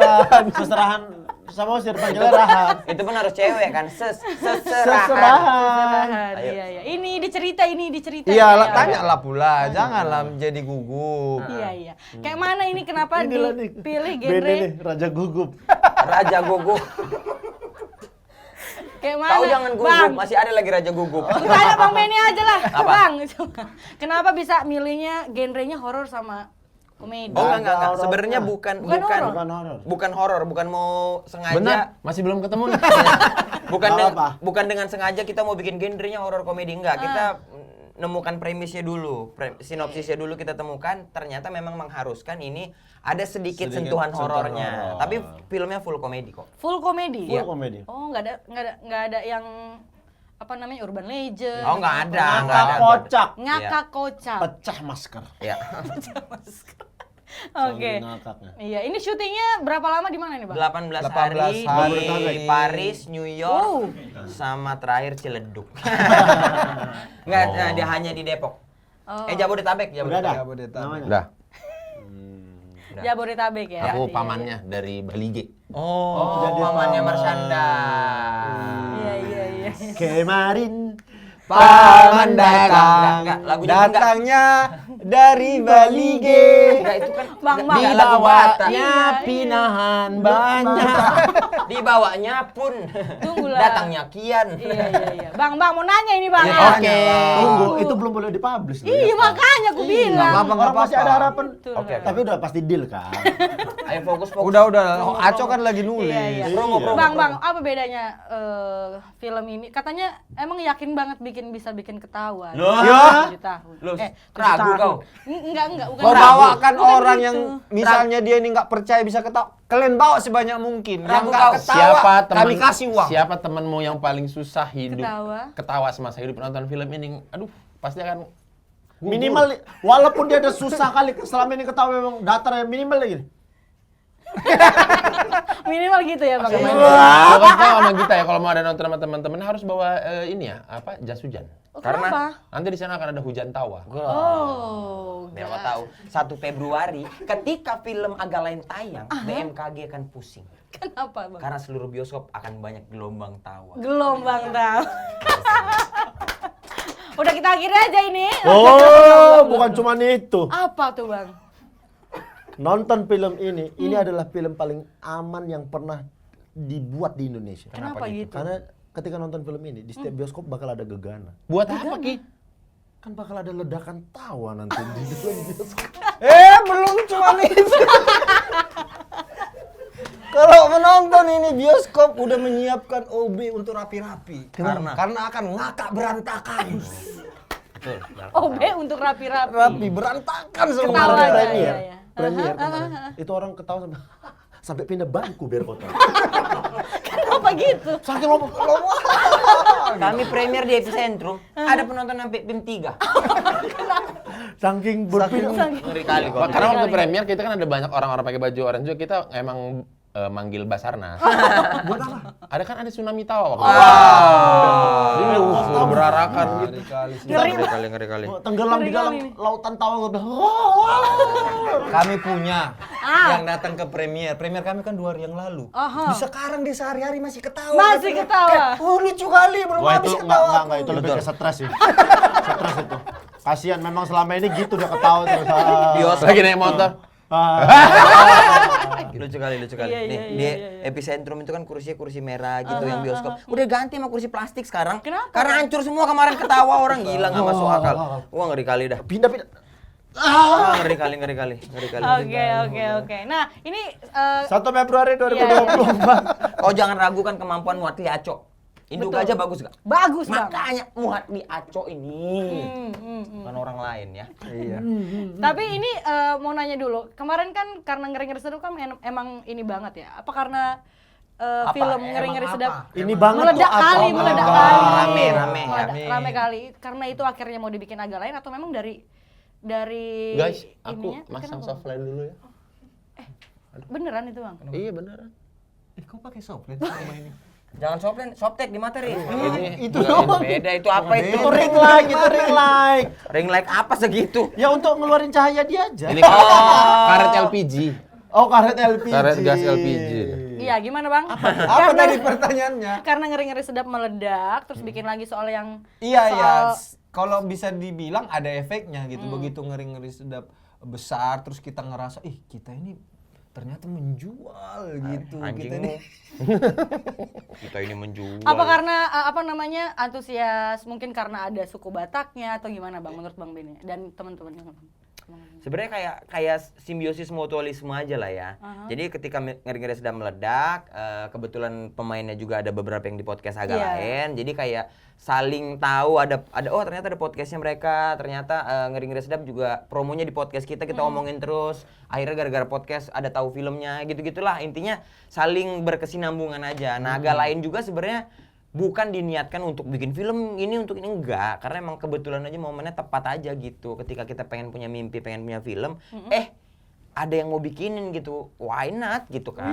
Seserahan Samosir, panggilnya Rahat. Itu pun harus cewek kan? Seserahan. Seserahan. Ayo. Iya. Ini dicerita. Iya, tanya lah pula. Janganlah menjadi gugup. Iya. Kayak mana ini kenapa Inilah nih. dipilih Bene genre? nih, Raja Gugup. Raja Gugup. Kayak mana? Kau jangan gugup, Bang, masih ada lagi Raja Gugup. aku tanya Bang Benny aja lah. Apa? Bang, coba. Kenapa bisa milihnya genrenya horor sama komedi? Oh enggak. horornya. Sebenarnya bukan Bukan horor. Bukan horor. bukan horor, bukan mau sengaja. Benar, masih belum ketemu nih. Bukan Nggak apa. bukan dengan sengaja kita mau bikin genrenya horor komedi enggak. Kita nemukan premisnya dulu, sinopsisnya dulu kita temukan. Ternyata memang mengharuskan ini ada sedikit sentuhan sentuhan horornya. horor. Tapi filmnya full komedi kok. Full komedi. Full komedi. Oh, nggak ada yang apa namanya urban legend. Oh enggak ada, enggak Ngakak ada. kocak. Ngakak kocak. Pecah masker. Ya. Oke. Saking ngakaknya. Iya, ini syutingnya berapa lama di mana nih, Bang? 18 18 hari di hari. Paris, New York, sama terakhir Ciledug. Enggak, dia hanya di Depok. Oh. Jabodetabek, Udah dah. Jabodetabek. Namanya. Udah, Jabodetabek ya. aku Iya. pamannya dari Balige. Oh, jadi pamannya paman. Marsyanda. Iya. Kemarin Paman datang, Enggak, lagunya enggak. datangnya dari Balige. Enggak, itu kan Bang, enggak lagu Batak. Iya. pinahan banyak. Dibawanya pun. Tunggulah. Datangnya kian. Iya. Bang, mau nanya ini, Bang. Iya, Oke. Tunggu, itu belum boleh dipublish. loh, Iya, ya. makanya aku bilang. apa-apa, nggak Orang masih ada apa-apa. harapan. Betul. Oke. Tapi udah pasti deal kan. Ayo fokus. Udah. Aco kan lagi nulis. Iya. Promo. Bang, apa bedanya film ini? Katanya emang yakin banget bisa bikin ketawa. Loh? 7 tahun. Loh, 7 ragu tahun. kau? Enggak, bukan. Kau ragu. bawakan Bukan orang gitu. yang misalnya dia ini nggak percaya bisa ketawa. Kalian bawa sebanyak mungkin. Yang Ragu nggak kau. ketawa, kami kasih uang. Siapa temanmu yang paling susah hidup Ketawa. semasa hidup nonton film ini? Aduh, pasti akan gugur. Minimal, walaupun dia ada susah kali selama ini ketawa memang datar minimal lagi. Minimal gitu ya, Bang. Kalau kasih tahu sama kita ya, kalau mau ada nonton sama teman-teman harus bawa ini ya, jas hujan. Oh, Karena- kenapa? Nanti di sana akan ada hujan tawa. Oh, Biar kau tahu, 1 Februari ketika film agak lain tayang, BMKG akan pusing. kenapa, Bang? Karena seluruh bioskop akan banyak gelombang tawa. Gelombang tahu. Udah kita akhiri aja ini. Oh, bukan cuma itu. Apa tuh, Bang? Nonton film ini adalah film paling aman yang pernah dibuat di Indonesia. Kenapa gitu? Karena ketika nonton film ini di setiap bioskop bakal ada gegana. Buat apa, Ki? Kan bakal ada ledakan tawa nanti di dalam bioskop. Belum cuma itu. Kalau menonton ini bioskop udah menyiapkan OB untuk rapi-rapi. Karena akan ngakak berantakan. Betul. OB untuk rapi-rapi. Rapi berantakan Ketawa semua. aja, Premier, iya. premier kemarin. Itu orang ketawa sampai pindah bangku biar kotor. Kenapa gitu? Saking lompat. Kami premier di Epicentrum, ada penonton sampai PIM 3. Saking berpindah. Ngeri kali kok. Karena waktu premier kita kan ada banyak orang-orang pakai baju orange juga, kita emang manggil Basarnas. Buat apa? Ada tsunami tawa waktu itu. Berarakan gitu. Ngeri kali. Tenggelam di Ngeri dalam kali ini. lautan tawa udah. Kami punya yang datang ke premier. Premier kami kan 2 hari yang lalu. Di sekarang di sehari-hari masih ketawa. Masih ketawa. Lucu kali belum Wah habis itu ketawa. enggak itu lebih ke stres sih. Stres itu. Kasihan memang selama ini gitu dia ketawa terus. Bios Lagi naik motor. lucu kali. Iya, Nih, iya, di iya. Epicentrum itu kan kursinya kursi merah gitu yang bioskop. Udah ganti sama kursi plastik sekarang. Kenapa? Karena hancur semua kemarin ketawa orang gila nggak masuk akal. Wah ngeri kali dah. Pindah. Wah, ngeri kali. Oke. Nah, ini 1 Februari 2024. Oh jangan ragukan kemampuan Muhat Li Aco. Induk Betul. aja bagus gak? bagus Bang. Makanya Muhat Li Aco ini bukan orang lain ya. Iya. Tapi ini mau nanya dulu. Kemarin kan karena ngeri-ngeri sedap kan emang ini banget ya. Apa karena film ngeri-ngeri sedap Ini banget meledak tuh apa? kali, meledak kali. Rame. Rame kali. Karena itu akhirnya mau dibikin agak lain atau memang dari Guys, ininya? aku masang Kenapa? softline dulu ya. Beneran itu Bang? Iya beneran. Kok pakai softline sama ini? Jangan softtek di materi. Itu doang. Beda itu apa itu? Itu ring light, Ring light apa segitu? Ya untuk ngeluarin cahaya dia aja. Ini karet LPG. Oh, karet LPG. Karet gas LPG. Iya, gimana Bang? Apa tadi pertanyaannya? Karena ngeri-ngeri sedap meledak, terus bikin lagi soal yang Iya. Kalau bisa dibilang ada efeknya gitu. Begitu ngeri-ngeri sedap besar terus kita ngerasa kita ini ternyata menjual gitu. Anjing Kita ini kita ini menjual. apa karena antusias, mungkin karena ada suku Bataknya atau gimana Bang menurut Bang Beni dan teman-teman yang Sebenarnya kayak simbiosis mutualisme aja lah ya. Jadi ketika ngeri-ngeri sedang meledak, kebetulan pemainnya juga ada beberapa yang di podcast agak lain. Jadi kayak saling tahu ada oh ternyata ada podcastnya mereka, ternyata ngeri-ngeri sedap juga promonya di podcast kita omongin terus. Akhirnya gara-gara podcast ada tahu filmnya gitu-gitulah. Intinya saling berkesinambungan aja. Nah agak lain juga sebenarnya bukan diniatkan untuk bikin film ini untuk ini enggak, karena emang kebetulan aja momennya tepat aja gitu. Ketika kita pengen punya mimpi, pengen punya film, ada yang mau bikinin gitu, why not gitu kan?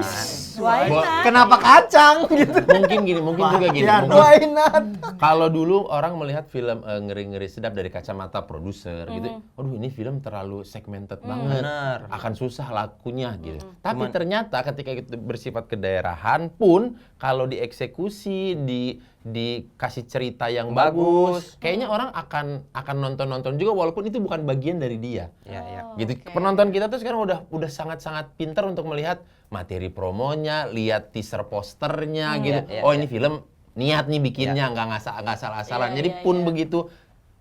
Why not? Kenapa kacang gitu? Mungkin juga gini. mungkin Why not? Kalau dulu orang melihat film ngeri-ngeri sedap dari kacamata produser gitu, aduh ini film terlalu segmented banget, Bener. akan susah lakunya gitu. Tapi ternyata ketika itu bersifat kedaerahan pun kalau dieksekusi, dikasih cerita yang bagus, kayaknya orang akan nonton juga walaupun itu bukan bagian dari dia. Ya. Gitu. Penonton kita tuh sekarang udah sangat-sangat pintar untuk melihat materi promonya, lihat teaser posternya gitu. Ini film niat nih bikinnya, nggak salah-salah. Jadi pun begitu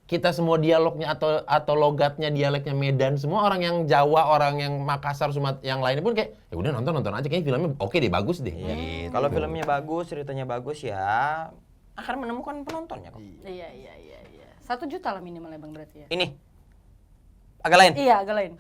kita semua dialognya atau logatnya, dialeknya Medan, semua orang yang Jawa, orang yang Makassar, Sumatera, yang lainnya pun kayak ya udah nonton aja, kayaknya filmnya oke deh, bagus deh. Gitu. Kalau filmnya bagus, ceritanya bagus ya akan menemukan penontonnya kok. Iya. 1 juta lah minimalnya Bang berarti ya. Ini agak lain. Iya, agak lain.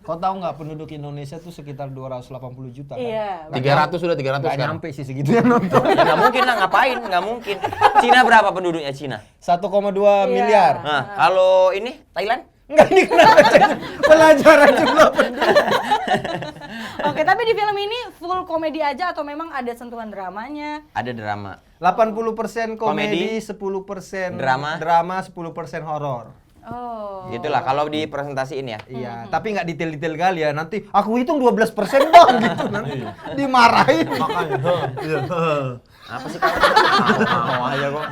Kau tahu nggak penduduk Indonesia tuh sekitar 280 juta kan? Iya. 300 Nggak sekarang. nyampe sih segitu yang nonton. Ya nggak mungkin lah, ngapain? Nggak mungkin. Cina berapa penduduknya Cina? 1,2 miliar. Nah, kalau ini Thailand? Enggak, ini kenapa jadi pelajaran jumlah penduduk? Oke, tapi di film ini full komedi aja atau memang ada sentuhan dramanya? Ada drama. 80% komedi, 10% Drama. 10% horor. Oh. Gitulah kalau dipresentasiin ya. Iya, tapi nggak detail-detail kali ya. Nanti aku hitung 12% Bang gitu nanti dimarahin. Apa sih kamu? Mau aja kok.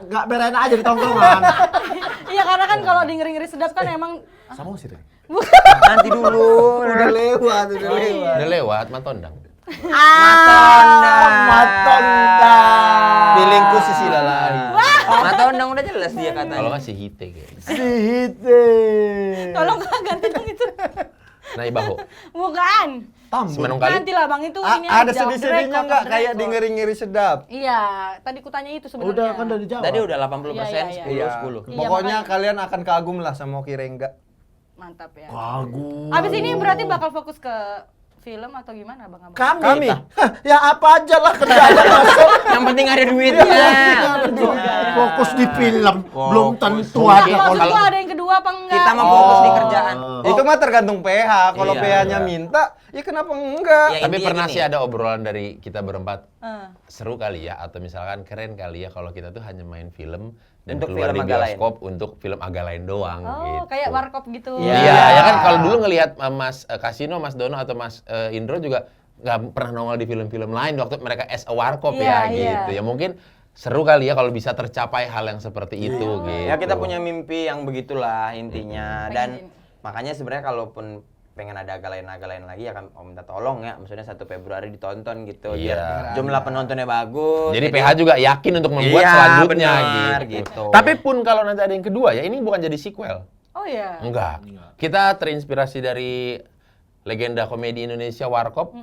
Nggak berain aja di tongkrongan. Iya, karena kan kalau di ngeri-ngeri sedap kan emang Sama usir ya? Nanti dulu. Udah lewat. Udah lewat, Matondang. Matondang. Matondang. sukses dia Kalau katanya. nggak si Hite kayaknya. Si Hite. Tolong Kak, ganti dong itu. Naibaho. Bukan. Semenung kali. Nanti lah Bang, itu ini Ada aja, sedih-sedihnya record, nggak kayak record. di ngeri-ngeri sedap? Iya, tadi kutanya itu sebenarnya. Udah kan dari Jawa. Tadi udah 80%, Iya, 10-10. Iya, Pokoknya makanya. kalian akan kagum lah sama Oki Rengga. Mantap ya. Kagum. Abis ini berarti bakal fokus ke film atau gimana Bang? Kami. Hah, ya apa aja lah kerjaan masuk. Yang penting ada duitnya. Fokus di film. Belum tentu Nah, ada maksud kalau lu ada yang kedua apa enggak? Kita mau fokus di kerjaan. Itu mah tergantung PH. Kalau Iya. PH-nya minta, ya kenapa enggak? Ya, Tapi intinya pernah gini. sih ada obrolan dari kita berempat. Eh. Seru kali ya, atau misalkan keren kali ya kalau kita tuh hanya main film dan Untuk keluar film di agak lain. bioskop untuk film agak lain doang Oh, gitu. kayak warkop gitu. Iya. Iya, ya kan kalau dulu ngelihat Mas Kasino, Mas Dono atau Mas Indro juga nggak pernah nongol di film-film lain waktu mereka as a warkop Iya, ya iya. gitu. Ya mungkin seru kali ya kalau bisa tercapai hal yang seperti itu gitu. Ya kita punya mimpi yang begitulah intinya. Dan makanya sebenarnya kalaupun pengen ada agak lain lagi ya kan Om minta tolong ya, maksudnya 1 Februari ditonton gitu biar Iya. jumlah penontonnya bagus. Jadi PH juga yakin untuk membuat Iya, selanjutnya benar, gitu. gitu. Tapi pun kalau nanti ada yang kedua ya ini bukan jadi sequel. Oh iya. Enggak. Kita terinspirasi dari legenda komedi Indonesia Warkop.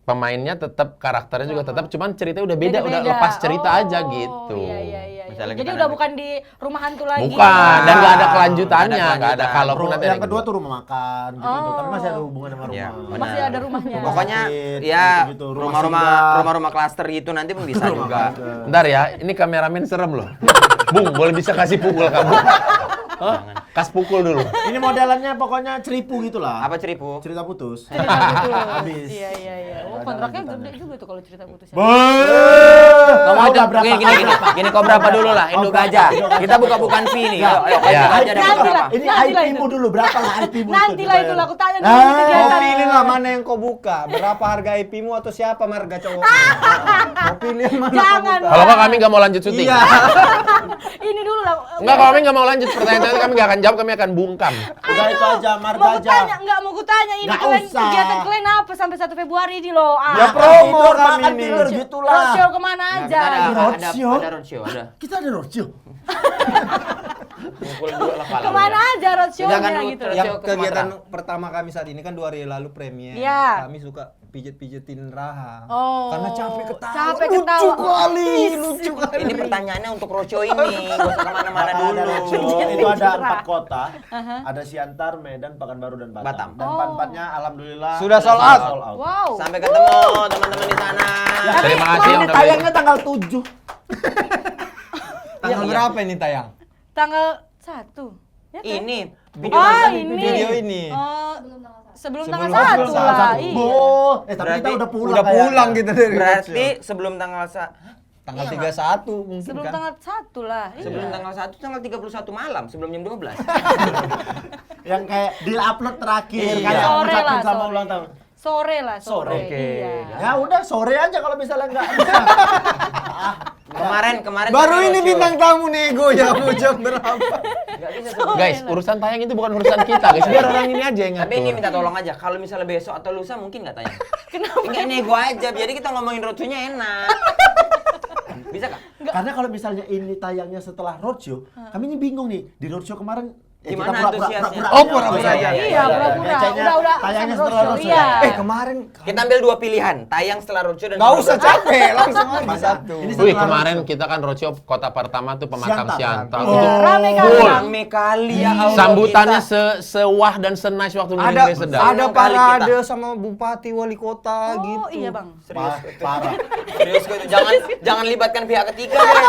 Pemainnya tetap, karakternya juga tetap, cuman ceritanya udah beda, udah Beda-beda. lepas cerita Oh, aja gitu. Iya. Misalnya Jadi kita udah nanti- bukan di rumah hantu lagi. Bukan, dan nggak ada kelanjutannya, Nggak ada nggak ada. kelanjutan. Kalaupun nanti ada yang kedua tuh rumah makan gitu, tapi masih ada hubungan sama Iya, rumah. benar. Masih ada rumahnya. Pokoknya sakit, ya gitu-gitu, rumah singgah. rumah-rumah klaster gitu nanti pun bisa juga. Bentar ya, ini kameramen serem loh. Bung, boleh bisa kasih pukul kamu? Hah? Kas pukul dulu. Ini modelannya pokoknya ceripu gitu lah. Apa ceripu? Cerita putus. Cerita putus. Habis. Iya. Oh, kontraknya gede juga tuh kalau cerita putus. Ya. Kamu Tahu itu nggak berapa? gini kau berapa dulu lah Indo Gajah. Kita buka-bukaan fee nih. Ayo, Ya. Indo Gajah dapat Nanti berapa? lah. Ini Nanti lah IP-mu itu. dulu, berapa lah IP-mu? Nanti lah itu lah, aku tanya dulu Ah. di Kau kegiatan. pilih lah mana yang kau buka. Berapa harga IP-mu atau siapa marga cowoknya. Kau pilih yang mana kau Jangan. buka. Kalau nggak kami nggak mau lanjut syuting. Iya. Ini dulu lah. Enggak, kalau kami nggak mau lanjut pertanyaan itu kami nggak akan jawab, kami akan bungkam. Udah itu aja, marga Mau aja. kutanya, mau kutanya ini Nggak kalian usah. kegiatan kalian apa sampai 1 Februari ini loh. Ya, promo Tidur, kami makan nih. tidur gitulah. Roadshow kemana Nah, aja? kita roadshow. ada roadshow, ada. Kita ada roadshow. Ngumpul dulu lah pala. Kemana aja roadshow-nya Jangan gitu. lupa. Yang Roadshow ke kegiatan Sumatera. pertama kami saat ini kan 2 hari lalu premier. Iya. Kami suka pijet-pijetin Raha. Oh. Karena capek ketawa. Capek lucu ketawa. kali, lucu kali. Ini pertanyaannya untuk roadshow ini, gak usah kemana-mana Ada dulu. roadshow. Itu ada 4 kota. Ada Siantar, Medan, Pekanbaru, dan Batam. Batam. Dan 4-4-nya alhamdulillah Sudah sold out. Wow. Sampai ketemu teman-teman di sana. Terima kasih yang Ini udah tayangnya tanggal 7. Tanggal berapa ini tayang? Tanggal 1. Ya kan? Ini Oh, ini. Video ini. Oh, sebelum Sebelum tanggal tanggal 1 satu. lah. Oh, Iya. tapi kita Berarti udah pulang. Udah pulang kita dari berarti roadshow. sebelum tanggal Tanggal Iya, 31 mungkin Sebelum kan. tanggal 1 lah. Iya. sebelum tanggal 1 tanggal 31 malam sebelum jam 12. Yang kayak di-upload terakhir. Iya. Kayak Sore ngucapin lah, sama sore. ulang tahun. Sore lah, sore. Sore. Oke. Iya. Ya udah sore aja kalau misalnya nggak bisa. Kemarin Baru kami ini roadshow. bintang tamu nego ya mau jam berapa? Nggak bisa sebelum. Guys, urusan tayang itu bukan urusan kita, guys. Biar orang ini aja yang Tapi ini ngatur. minta tolong aja, kalau misalnya besok atau lusa mungkin nggak tayang? Kenapa? Enggak nego aja, jadi kita ngomongin roadshow-nya enak. Bisa kak? Karena kalau misalnya ini tayangnya setelah roadshow, kami ini bingung nih. Di roadshow kemarin Gimana kita antusiasnya? Oh, pura-pura aja. aja. Iya, pura-pura. Udah Tayangnya roadshow, setelah roadshow. iya. Kemarin Kita ambil 2 pilihan, tayang setelah roadshow dan nggak sebelum usah roadshow. capek, langsung aja satu. Ini Wih, setelah kemarin roadshow. kita kan roadshow kota pertama tuh pemakam Siantar. Siantar. Oh. Itu Rame kali. full. Bang. Rame kali ya Allah. Sambutannya kita. sewah dan senais waktu ada ngirim sedap. ada Senang kali parade sama bupati wali kota gitu. Oh, iya, Bang. Serius, Parah. serius kok itu. Jangan libatkan pihak ketiga deh.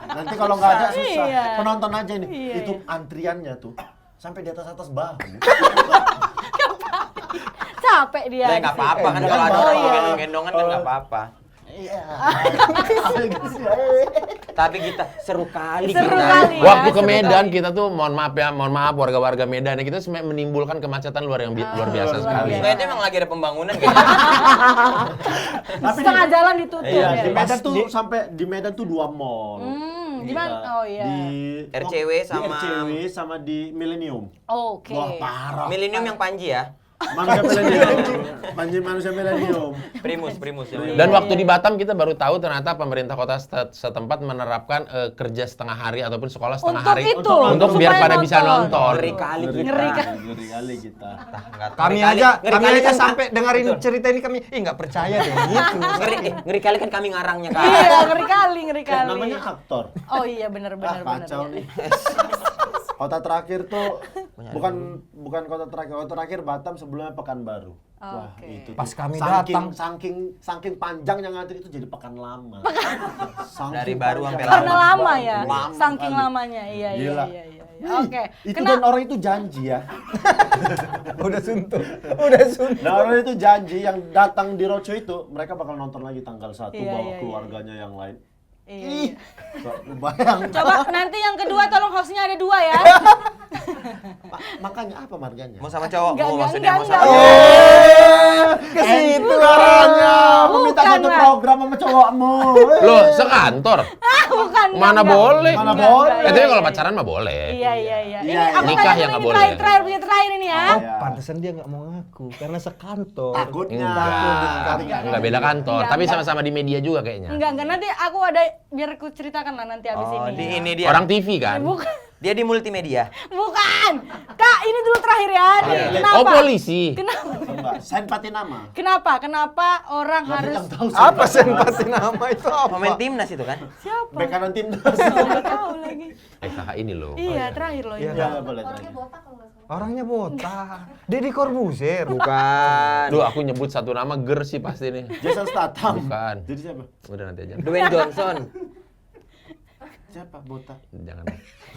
Nanti kalau nggak ada susah. Iya. Penonton aja ini. Iya, Itu iya. antriannya tuh sampai di atas bahu. Capek dia. Lah nggak apa-apa kan kalau ada Oh, orang iya. gendong-gendongan kan nggak apa-apa. Iya. Tapi kita seru kali Seru kita. kali. Waktu ke seru Medan kali. kita tuh mohon maaf warga-warga Medan kita sebenarnya menimbulkan kemacetan luar biasa sekali. Kayaknya emang lagi ada pembangunan kayaknya. Tapi Setengah jalan ditutup Iya, ya. di Medan tuh Di- sampai di Medan tuh 2 mall. Di mana? Oh iya. Di RCW di sama- RCW sama di Millennium. Oke. Wah, parah. Milenium yang Panji ya. Manusia milenium. Manusia milenium. Primus ya. Dan waktu di Batam kita baru tahu ternyata pemerintah kota setempat menerapkan kerja setengah hari ataupun sekolah setengah Untuk hari itu, untuk biar supaya pada bisa nonton. Ngeri kali kita. Ngeri kali kita. Kami aja sampai dengerin cerita ini kami nggak percaya deh gitu. Ngeri kali kan kami ngarangnya kan. Iya, ngeri kali. Namanya aktor. Oh iya, benar. Kacau nih. Kota terakhir tuh bukan kota terakhir Batam, sebelumnya Pekanbaru. Wah, Oke. itu Pas tuh. kami datang. saking panjangnya ngantri itu jadi pekan lama. Dari baru sampai Karena lama ya, Lama saking kali. lamanya. Iya. Gila. Oke. Itu dan orang itu janji ya. Udah suntuk. Nah, orang itu janji yang datang di roadshow itu mereka bakal nonton lagi tanggal 1 Iya, bawa iya, keluarganya yang lain. Iya. Bayang. Coba nanti yang kedua tolong hostnya ada 2 ya. Makanya apa marganya? Mau sama cowok, Enggak, mau enggak, maksudnya mau enggak, sama enggak. Ke situ arahnya. Meminta Bukan, satu Mas. program sama cowokmu. Loh, sekantor. Bukan. Mana enggak. boleh? Mana Enggak, boleh? enggak, Tapi iya, kalau iya. pacaran mah boleh. Iya. Iya, Ini iya. aku Nikah tanya yang dulu, nggak ini boleh. terakhir ini ya. Iya. Pantesan dia nggak mau ngaku karena sekantor. Takutnya. Enggak beda kantor, Enggak, tapi enggak. sama-sama di media juga kayaknya. Enggak, nanti aku ada biar aku ceritakan lah nanti abis Oh, ini. di ya. ini dia. Orang TV kan? Bukan. Dia di multimedia. Bukan. Kak, ini dulu terakhir ya. Kenapa? Oh, polisi. Kenapa? Enggak, senpati nama. Kenapa orang harus tahu Apa senpati nama itu apa? Pemain timnas itu kan? siapa? Bek kanan timnas. Enggak tahu lagi. kakak ini loh. Iya, terakhir loh ini. Iya, boleh terakhir. Orangnya botak. Deddy Corbuzier. Bukan. Duh, aku nyebut satu nama Ger sih pasti nih. Jason Statham. Bukan. Jadi siapa? Udah nanti aja. Dwayne Johnson. Siapa botak? Jangan.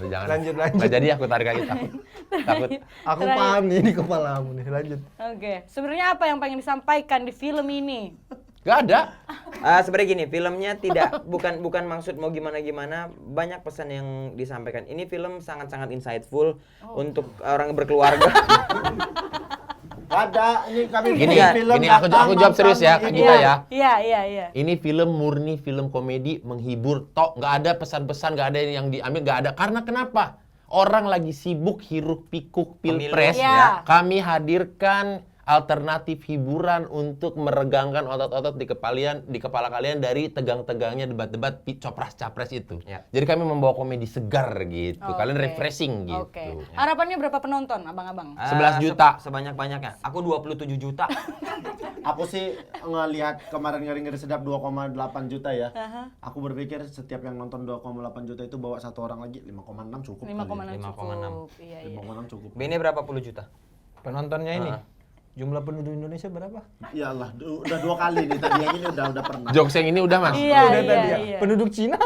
Jangan. Lanjut. Nggak jadi aku tarik lagi takut. Takut. Aku Terakhir. paham nih di kepalamu nih. Lanjut. Oke, sebenarnya apa yang pengen disampaikan di film ini? Gak ada. Sebenarnya gini, filmnya bukan maksud mau gimana-gimana, banyak pesan yang disampaikan. Ini film sangat-sangat insightful untuk orang berkeluarga. Ada, ini kami Gini, bikin film gini aku jawab serius ya, datang, kita ya. Iya. Ini film murni, film komedi, menghibur, tok, nggak ada pesan-pesan, nggak ada yang diambil, nggak ada. Karena kenapa? Orang lagi sibuk hiruk pikuk pilpres, Pemilu. Ya. kami hadirkan alternatif hiburan untuk meregangkan otot-otot di kepala kalian dari tegang-tegangnya debat-debat copras-capres itu. Ya. Jadi kami membawa komedi segar gitu, kalian Oke. refreshing gitu. Oke. Harapannya berapa penonton, abang-abang? 11 juta. Sebanyak-banyaknya. Aku 27 juta. Aku sih ngelihat kemarin ngeri-ngeri sedap 2,8 juta ya. Aku berpikir setiap yang nonton 2,8 juta itu bawa satu orang lagi 5,6 cukup. 5,6 5,6. cukup. Iya. 5,6 cukup. Bini berapa puluh juta? Penontonnya ini. Jumlah penduduk Indonesia berapa? Ya Allah, udah 2 kali nih tadi yang ini udah pernah. Jokes yang ini udah mas? Iya. Penduduk Cina?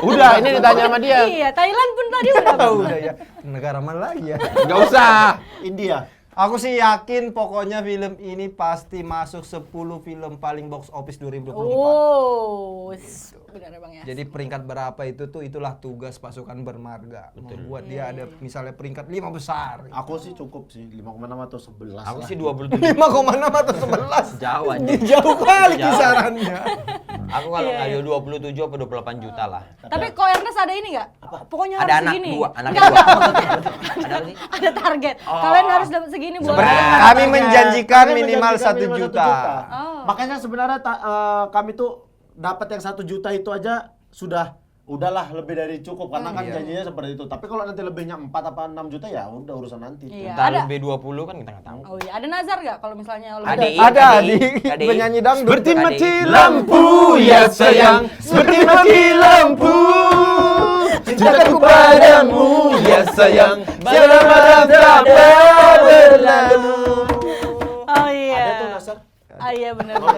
Udah, ini ditanya sama dia. Iya, Thailand pun tadi udah. Bang. Udah ya. Negara mana lagi ya? Nggak usah. India. Aku sih yakin pokoknya film ini pasti masuk 10 film paling box office 2024. Oh, benar ya Bang ya. Jadi peringkat berapa itu tuh itulah tugas pasukan bermarga. Membuat dia ada misalnya peringkat 5 besar. Aku sih cukup sih 5,6 atau 11. Aku lah. sih 27. 5,6 atau 11. Jauh aja. Jauh kali Jauh. kisarannya. Aku kalau nggak 27 apa 28 juta lah. Tapi kok Ernest ada ini nggak? Pokoknya Ada harus anak segini. 2, anaknya Nggak, 2. Ada apa sih? ada target. Kalian harus dapat segini buat Kami menjanjikan Kami minimal menjanjikan 1 minimal juta. Oh. Makanya sebenarnya kami tuh dapat yang 1 juta itu aja udahlah lebih dari cukup karena kan janjinya seperti itu. Tapi kalau nanti lebihnya 4 apa 6 juta ya udah urusan nanti. Iya. Entar Ada. lebih 20 kan kita nggak tahu. Oh iya, ada nazar nggak kalau misalnya lebih Ada. Ada KDI. di penyanyi dangdut. Seperti Tadi. mati lampu ya sayang, seperti mati lampu. Cintaku padamu ya sayang, selama tak berlalu. Oh iya. Ada tuh Nasar. Ah iya benar. Oke.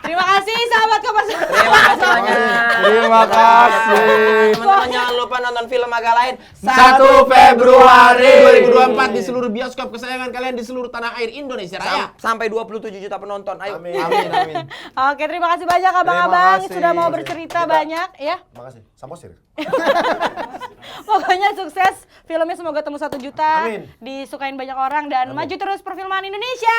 Terima kasih sahabat Kompas. Terima kasih banyak. Terima kasih. Teman-teman jangan lupa nonton film agak lain 1 Februari 2024 di seluruh bioskop kesayangan kalian di seluruh tanah air Indonesia Raya. sampai 27 juta penonton. Ayo. Amin. Amin. Oke, terima kasih banyak abang-abang kasih. sudah mau bercerita banyak ya. Makasih. Samosir. Pokoknya sukses, filmnya semoga tembus 1 juta, Amin. disukain banyak orang dan maju terus perfilman Indonesia.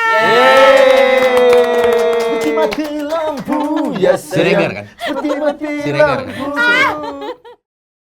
Seperti mati lampu Ya Siregar kan? Seperti mati Siregar lampu kan?